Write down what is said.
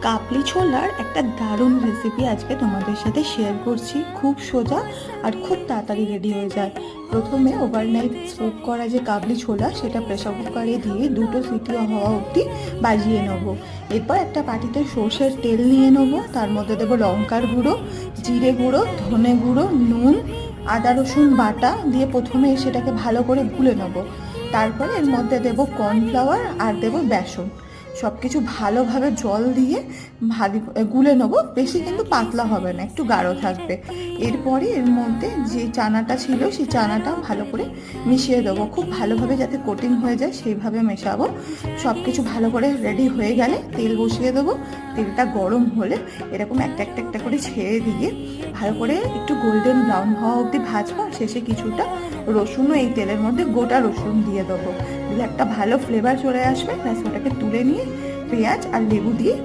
কাবলি ছোলার একটা দারুণ রেসিপি আজকে তোমাদের সাথে শেয়ার করছি। খুব সোজা আর খুব তাড়াতাড়ি রেডি হয়ে যায়। প্রথমে ওভারনাইট সোক করা যে কাবলি ছোলা সেটা প্রেসার কুকারে দিয়ে 2টো সিটি হওয়া অবধি বাজিয়ে নেব। এরপর একটা বাটিতে সর্ষের তেল নিয়ে নেব, তার মধ্যে দেবো লঙ্কার গুঁড়ো, জিরে গুঁড়ো, ধনে গুঁড়ো, নুন, আদা রসুন বাটা দিয়ে প্রথমে সেটাকে ভালো করে গুলে নেব। তারপরে এর মধ্যে দেবো কর্নফ্লাওয়ার আর দেবো বেসন। সব কিছু ভালোভাবে জল দিয়ে ভালো গুলে নেবো। বেশি কিন্তু পাতলা হবে না, একটু গাঢ় থাকবে। এরপরে এর মধ্যে যে চানাটা ছিল সেই চানাটা ভালো করে মিশিয়ে দেবো, খুব ভালোভাবে যাতে কোটিং হয়ে যায় সেইভাবে মেশাবো। সব কিছু ভালো করে রেডি হয়ে গেলে তেল বসিয়ে দেবো। তেলটা গরম হলে এরকম একটা একটা একটা করে ছেড়ে দিয়ে ভালো করে একটু গোল্ডেন ব্রাউন হওয়া অবধি ভাজবো। শেষে কিছুটা রসুনও এই তেলের মধ্যে গোটা রসুন দিয়ে দেবো, দিলে একটা ভালো ফ্লেভার চলে আসবে। ব্যাস ওটাকে তুলে নিয়ে পেঁয়াজ আর লেবু দিয়ে